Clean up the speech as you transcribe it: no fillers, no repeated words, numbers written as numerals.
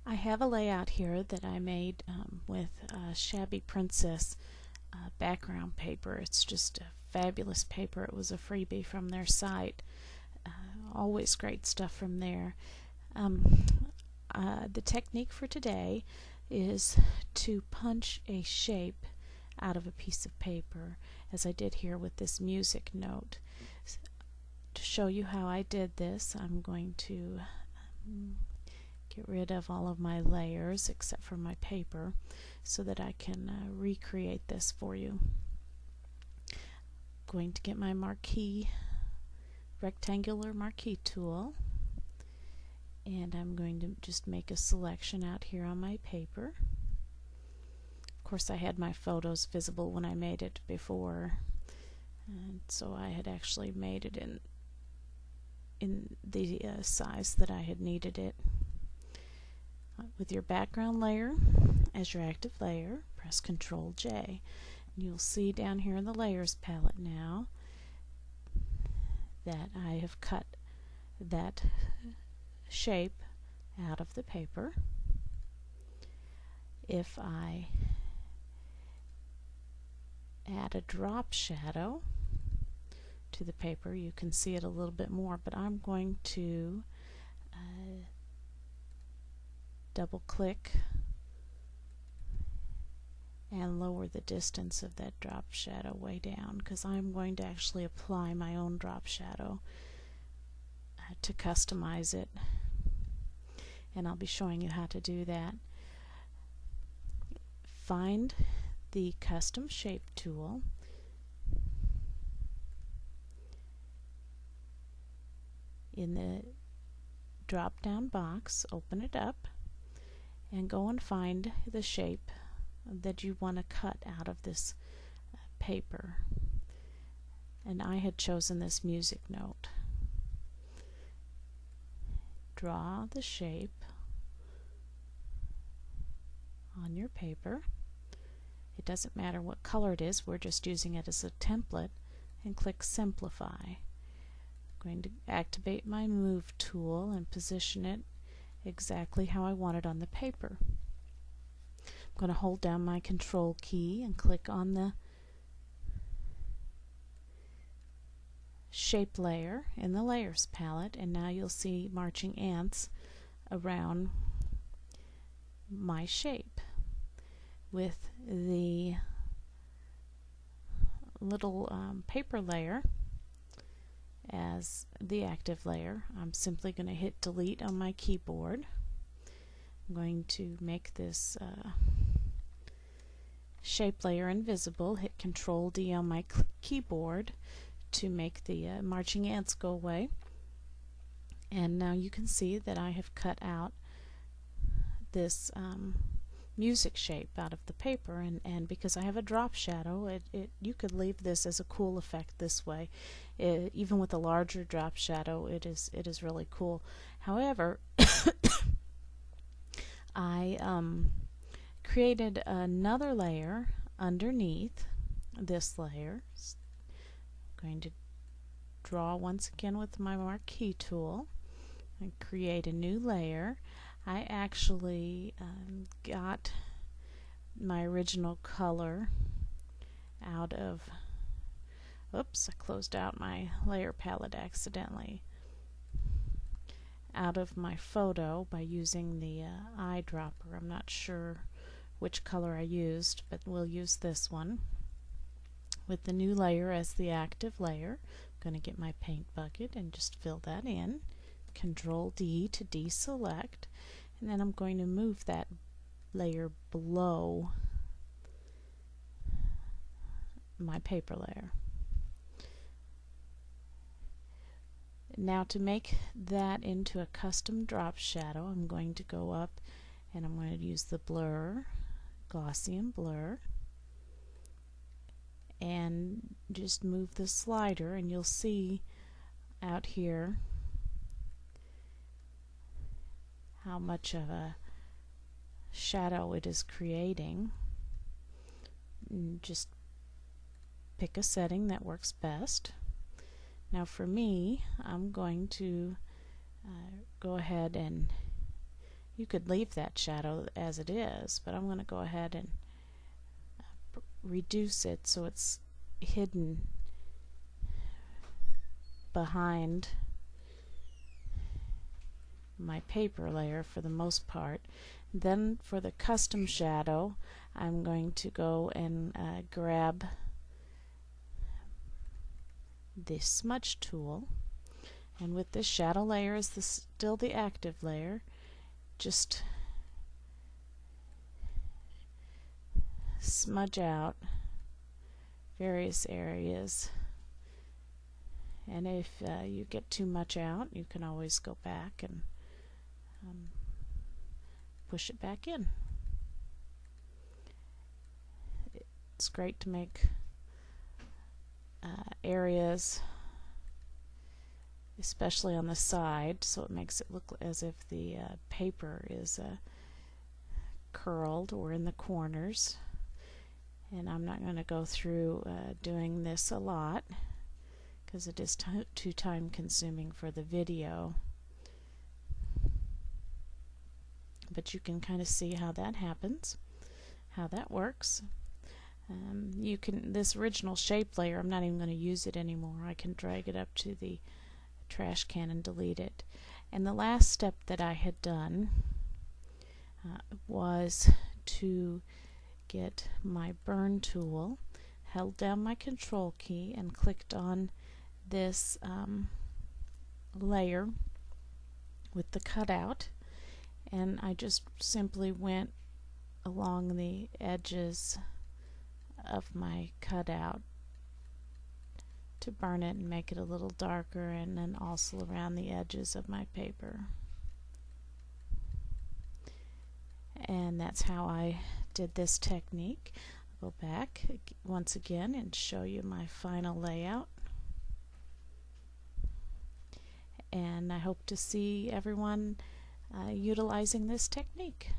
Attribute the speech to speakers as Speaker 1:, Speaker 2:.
Speaker 1: I have a layout here that I made with Shabby Princess background paper. It's just a fabulous paper. It was a freebie from their site. Always great stuff from there. The technique for today is to punch a shape out of a piece of paper, as I did here with this music note. To show you how I did this, I'm going to get rid of all of my layers except for my paper so that I can recreate this for you. I'm going to get my rectangular marquee tool, and I'm going to just make a selection out here on my paper. Of course, I had my photos visible when I made it before, and so I had actually made it in the size that I had needed it. With your background layer as your active layer, press Ctrl J. And you'll see down here in the layers palette now that I have cut that shape out of the paper. If I add a drop shadow to the paper, you can see it a little bit more, but I'm going to double click and lower the distance of that drop shadow way down, because I'm going to actually apply my own drop shadow to customize it, and I'll be showing you how to do that. Find the custom shape tool, in the drop down box, open it up and go and find the shape that you want to cut out of this paper. And I had chosen this music note. Draw the shape on your paper. It doesn't matter what color it is, we're just using it as a template, and click Simplify. I'm going to activate my Move tool and position it exactly how I want it on the paper. I'm going to hold down my Control key and click on the shape layer in the layers palette, and now you'll see marching ants around my shape with the little paper layer as the active layer. I'm simply going to hit delete on my keyboard. I'm going to make this shape layer invisible, hit Control D on my keyboard to make the marching ants go away, and now you can see that I have cut out this music shape out of the paper, and because I have a drop shadow, you could leave this as a cool effect this way. Even with a larger drop shadow, it is really cool. However, I created another layer underneath this layer. I'm going to draw once again with my marquee tool and create a new layer. I actually got my original color out of, oops, I closed out my layer palette accidentally, out of my photo by using the eyedropper. I'm not sure which color I used, but we'll use this one with the new layer as the active layer. I'm going to get my paint bucket and just fill that in. Control D to deselect, and then I'm going to move that layer below my paper layer. Now to make that into a custom drop shadow, I'm going to go up and I'm going to use the blur, Gaussian blur, and just move the slider, and you'll see out here how much of a shadow it is creating. And just pick a setting that works best. Now for me, I'm going to go ahead and You could leave that shadow as it is, but I'm going to go ahead and reduce it so it's hidden behind my paper layer for the most part. Then for the custom shadow, I'm going to go and grab the smudge tool, and with this shadow layer is still the active layer, just smudge out various areas, and if you get too much out, you can always go back and push it back in. It's great to make areas, especially on the side, so it makes it look as if the paper is curled, or in the corners. And I'm not going to go through doing this a lot because it is too time consuming for the video, but you can kind of see how that happens, how that works. You can, this original shape layer, I'm not even going to use it anymore. I can drag it up to the trash can and delete it. And the last step that I had done was to get my burn tool, held down my control key and clicked on this layer with the cutout, and I just simply went along the edges of my cutout to burn it and make it a little darker, and then also around the edges of my paper. And that's how I did this technique. I'll go back once again and show you my final layout. And I hope to see everyone utilizing this technique.